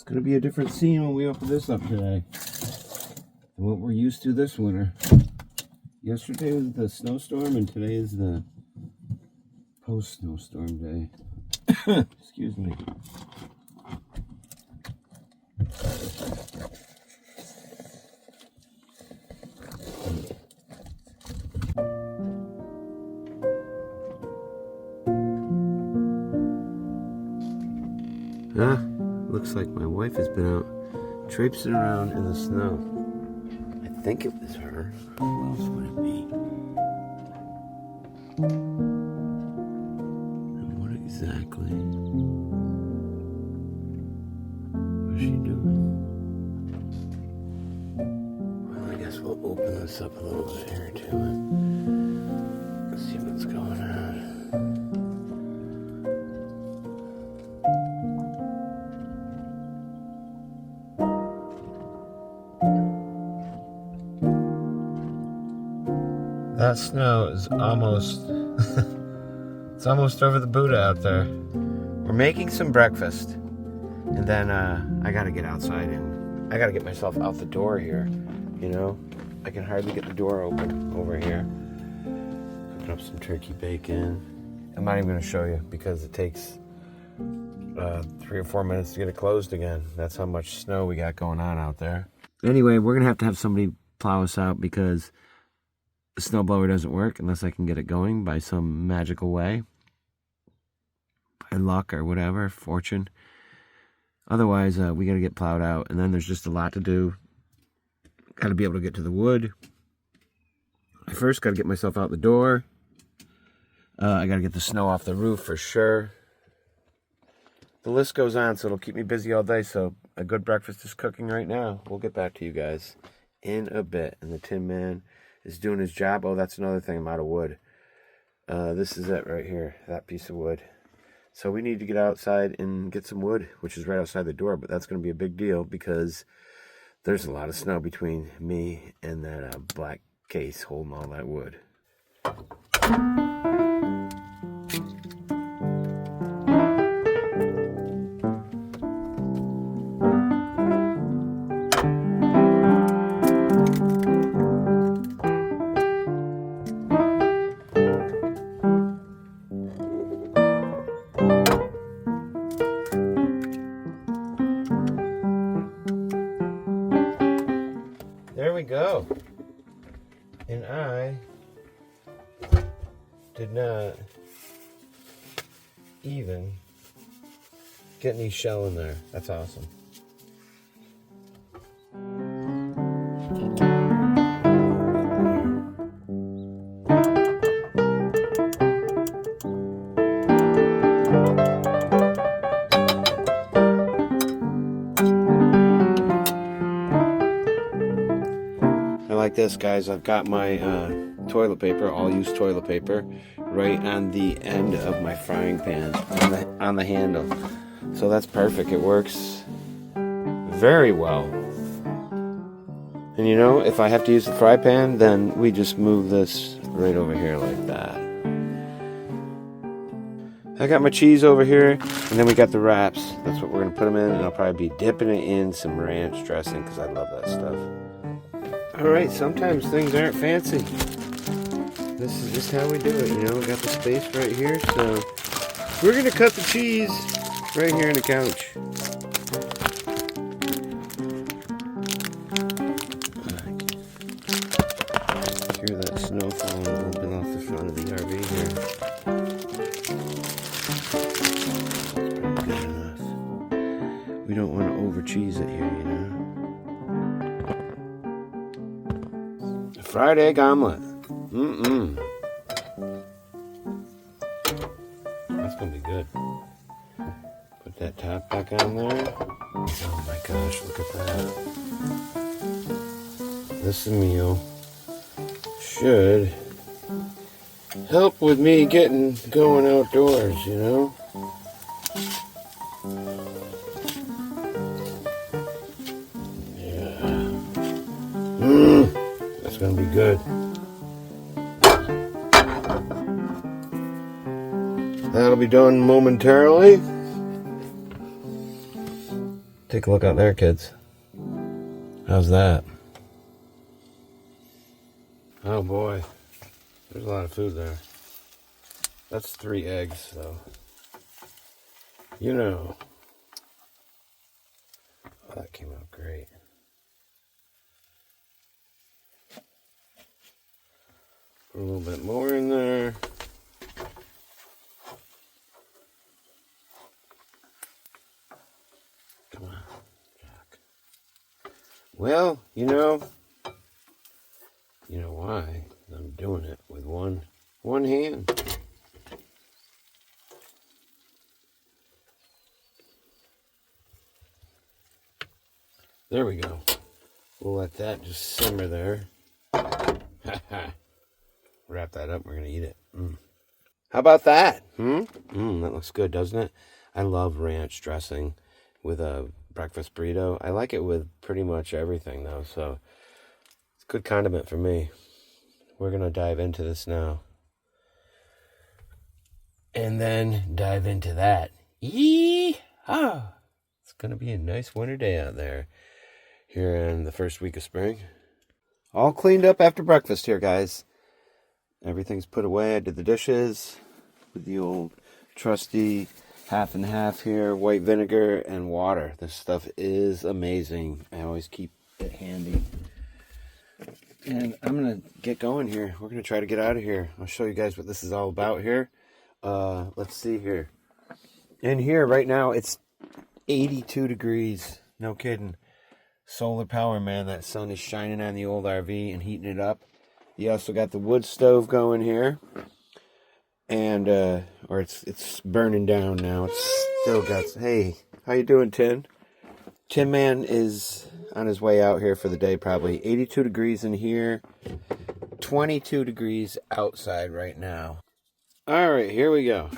going to be a different scene when we open this up today than what we're used to this winter. Yesterday was the snowstorm, and today is the post-snowstorm day. Excuse me. Looks like my wife has been out traipsing around in the snow. I think it was her. Who else would it be? And what exactly was she doing? Well, I guess we'll open this up a little bit here too and see what's going on. That snow is almost, it's almost over the Buddha out there. We're making some breakfast. And then I gotta get outside and I gotta get myself out the door here. You know, I can hardly get the door open over here. Cooking up some turkey bacon. I'm not even gonna show you because it takes 3 or 4 minutes to get it closed again. That's how much snow we got going on out there. Anyway, we're gonna have somebody plow us out because the snowblower doesn't work unless I can get it going by some magical way. By luck or whatever, fortune. Otherwise, we got to get plowed out. And then there's just a lot to do. Got to be able to get to the wood. I first got to get myself out the door. I got to get the snow off the roof for sure. The list goes on, so it'll keep me busy all day. So a good breakfast is cooking right now. We'll get back to you guys in a bit. And the Tin Man is doing his job. Oh, that's another thing. I'm out of wood. This is it right here. That piece of wood. So we need to get outside and get some wood, which is right outside the door. But that's going to be a big deal because there's a lot of snow between me and that black case holding all that wood. There we go. And I did not even get any shell in there. That's awesome. Like this, guys, I've got my toilet paper, all use toilet paper, right on the end of my frying pan, on the handle. So that's perfect. It works very well. And you know, if I have to use the fry pan, then we just move this right over here like that. I got my cheese over here, and then we got the wraps. That's what we're going to put them in, and I'll probably be dipping it in some ranch dressing because I love that stuff. Alright, sometimes things aren't fancy. This is just how we do it, you know. We got the space right here, so we're going to cut the cheese right here on the couch. Hear that snow falling a little bit off the front of the RV here. That's probably good enough. We don't want to over cheese it here, you know. Fried egg omelet. That's gonna be good. Put that top back on there. Oh my gosh, look at that. This meal should help with me getting going outdoors, you know? Yeah. That's gonna be good. That'll be done momentarily. Take a look out there, kids. How's that? Oh boy, there's a lot of food there. That's 3 eggs, so you know. Oh, that came out great. Put a little bit more in there. Come on, Jack. Well, you know why I'm doing it with one hand. There we go. We'll let that just simmer there. Wrap that up. We're gonna eat it. How about that? That looks good, doesn't it? I love ranch dressing with a breakfast burrito. I like it with pretty much everything, though, so it's a good condiment for me. We're going to dive into this now. And then dive into that. Yee-haw! It's going to be a nice winter day out there here in the first week of spring. All cleaned up after breakfast here, guys. Everything's put away. I did the dishes with the old trusty half and half here, white vinegar and water. This stuff is amazing. I always keep it handy. And I'm going to get going here. We're going to try to get out of here. I'll show you guys what this is all about here. Let's see here. In here right now, it's 82 degrees. No kidding. Solar power, man. That sun is shining on the old RV and heating it up. You also got the wood stove going here. And, or it's burning down now. It's still got, hey, how you doing, Tin? Tin Man is on his way out here for the day, probably. 82 degrees in here, 22 degrees outside right now. All right, here we go.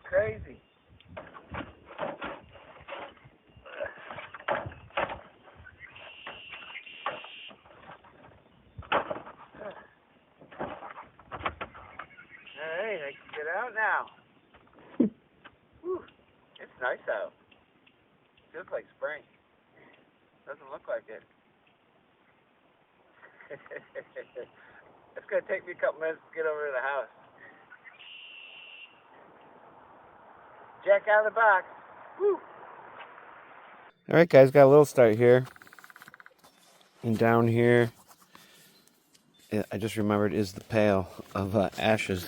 Crazy. Alright, I can get out now. Whew. It's nice out. Feels like spring. Doesn't look like it. It's going to take me a couple minutes to get over to the house. Jack out of the box. Woo. All right, guys, got a little start here. And down here, I just remembered, is the pail of ashes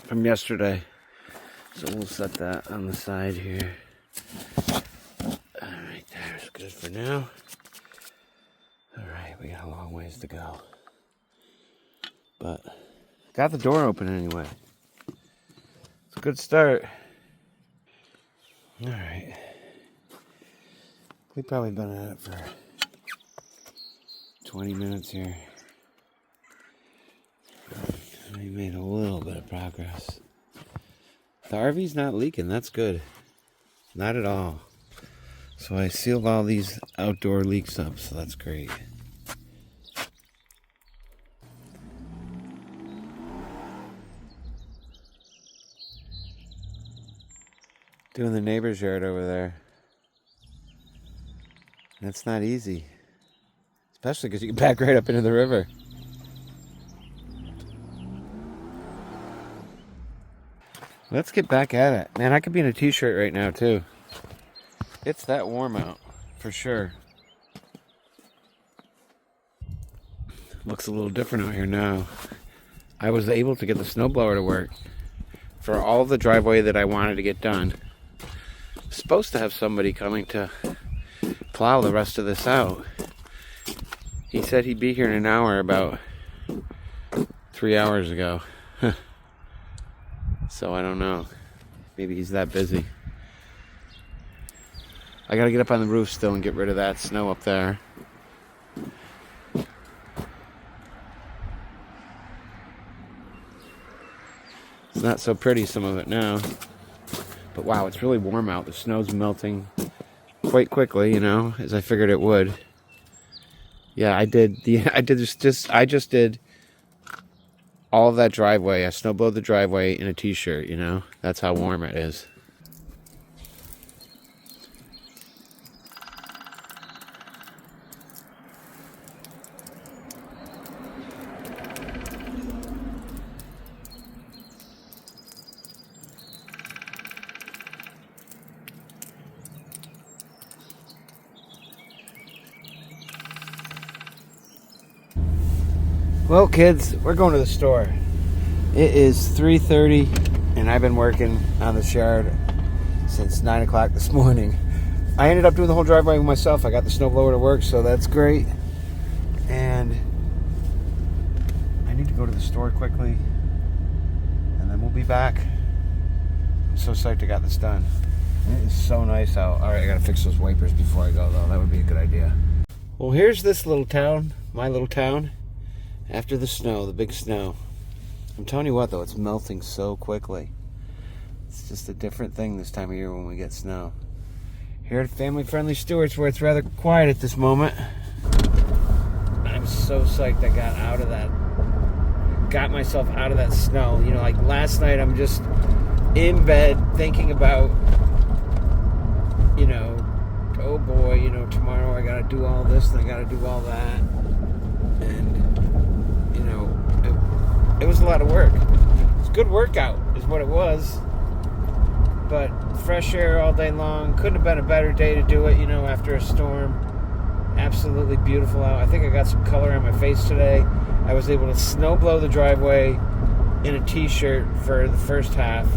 from yesterday. So we'll set that on the side here. All right, there's good for now. All right, we got a long ways to go. But got the door open anyway. It's a good start. All right. We've probably been at it for 20 minutes here. We made a little bit of progress. The RV's not leaking. That's good. Not at all. So I sealed all these outdoor leaks up, so that's great. Doing the neighbor's yard over there. That's not easy. Especially because you can back right up into the river. Let's get back at it. Man, I could be in a t-shirt right now, too. It's that warm out, for sure. Looks a little different out here now. I was able to get the snowblower to work. for all the driveway that I wanted to get done. I'm supposed to have somebody coming to plow the rest of this out. He said he'd be here in an hour about 3 hours ago. So I don't know. Maybe he's that busy. I gotta get up on the roof still and get rid of that snow up there. It's not so pretty, some of it now. But wow, it's really warm out. The snow's melting quite quickly, you know, as I figured it would. Yeah, I just did all of that driveway. I snowblowed the driveway in a t-shirt, you know. That's how warm it is. Well, kids, we're going to the store. It is 3:30, and I've been working on this yard since 9 o'clock this morning. I ended up doing the whole driveway myself. I got the snowblower to work, so that's great. And I need to go to the store quickly, and then we'll be back. I'm so psyched I got this done. It is so nice out. All right, I got to fix those wipers before I go, though. That would be a good idea. Well, here's this little town, my little town. After the snow, the big snow. I'm telling you what, though, it's melting so quickly. It's just a different thing this time of year when we get snow. Here at Family Friendly Stewart's, where it's rather quiet at this moment. I'm so psyched I got myself out of that snow. You know, like last night I'm just in bed thinking about, you know, oh boy, you know, tomorrow I gotta do all this and I gotta do all that. And it was a lot of work. It's a good workout is what it was. But fresh air all day long. Couldn't have been a better day to do it, you know, after a storm. Absolutely beautiful out. I think I got some color on my face today. I was able to snow blow the driveway in a t-shirt for the first half.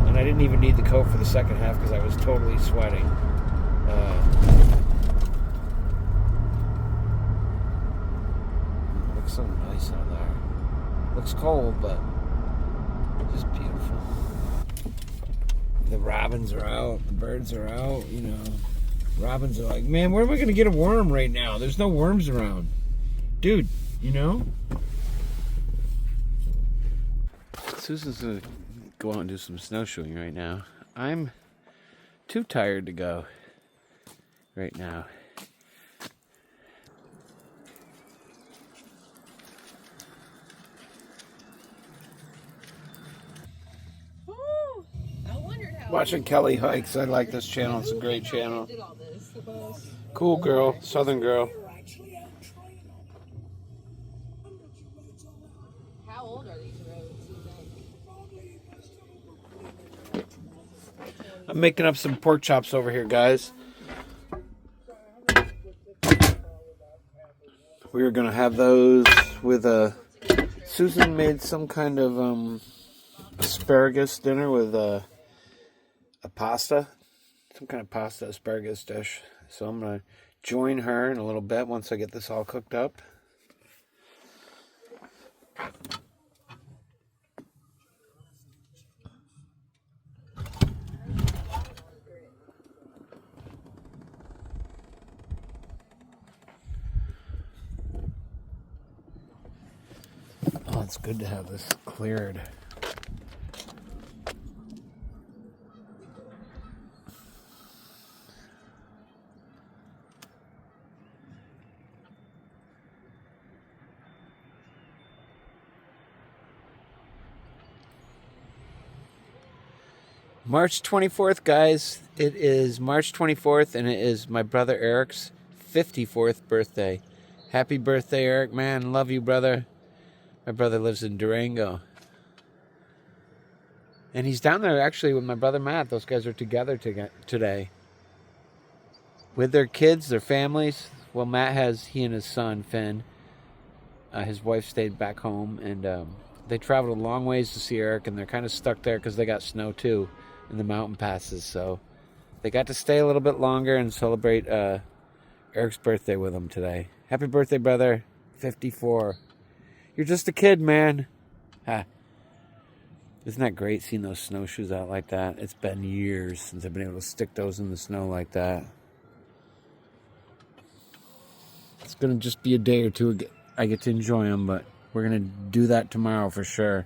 And I didn't even need the coat for the second half because I was totally sweating. It looks so nice out there. Looks cold, but just beautiful. The robins are out. The birds are out, you know. Robins are like, man, where am I going to get a worm right now? There's no worms around. Dude, you know? Susan's going to go out and do some snowshoeing right now. I'm too tired to go right now. Watching Kelly hikes. I like this channel. It's a great channel. Cool girl, Southern girl. How old are these roads, you think? I'm making up some pork chops over here, guys. We were gonna have those with Susan made some kind of asparagus dinner with a pasta, some kind of pasta asparagus dish. So I'm going to join her in a little bit once I get this all cooked up. Oh, it's good to have this cleared. March 24th, guys. It is March 24th, and it is my brother Eric's 54th birthday. Happy birthday, Eric, man. Love you, brother. My brother lives in Durango. And he's down there, actually, with my brother Matt. Those guys are together today. With their kids, their families. Well, he and his son, Finn. His wife stayed back home, and They traveled a long ways to see Eric, and they're kind of stuck there because they got snow too in the mountain passes. So they got to stay a little bit longer and celebrate Eric's birthday with him today. Happy birthday, brother. 54. You're just a kid, man. Ha. Isn't that great seeing those snowshoes out like that? It's been years since I've been able to stick those in the snow like that. It's going to just be a day or two I get to enjoy them, but we're going to do that tomorrow for sure.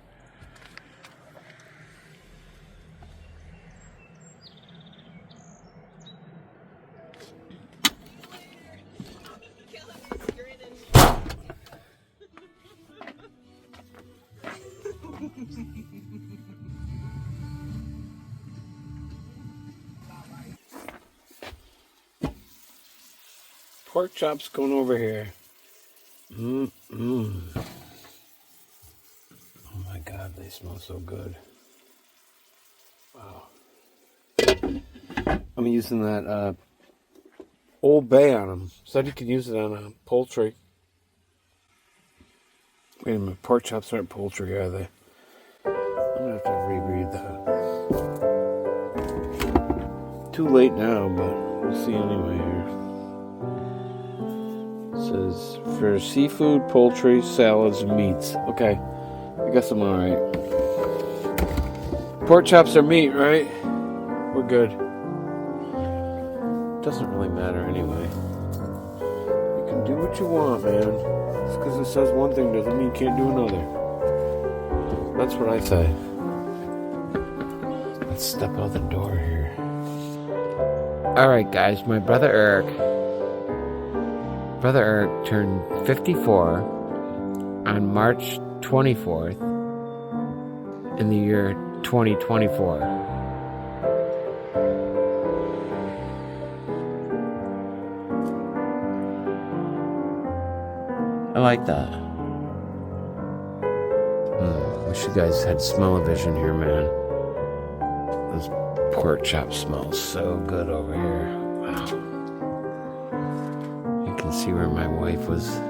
Pork chops going over here. Oh my God, they smell so good. Wow. I'm using that Old Bay on them. Said you can use it on a poultry. Wait a minute, pork chops aren't poultry, are they? I'm gonna have to reread that. Too late now, but we'll see anyway here. It says for seafood, poultry, salads, and meats. Okay, I guess I'm alright. Pork chops are meat, right? We're good. Doesn't really matter anyway. You can do what you want, man. Just because it says one thing doesn't mean you can't do another. That's what I say. Let's step out the door here. Alright guys, my brother Eric turned 54 on March 24th in the year 2024. I like that. Wish you guys had smell-o-vision here, man. Those pork chops smell so good over here. Wow. You can see where my wife was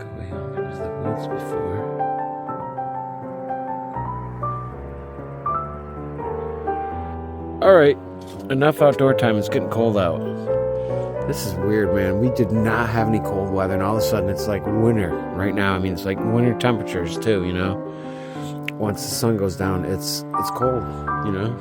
going off into the woods before. Alright, enough outdoor time. It's getting cold out. This is weird, man. We did not have any cold weather, and all of a sudden it's like winter right now. I mean, it's like winter temperatures too, you know? Once the sun goes down, it's cold, you know?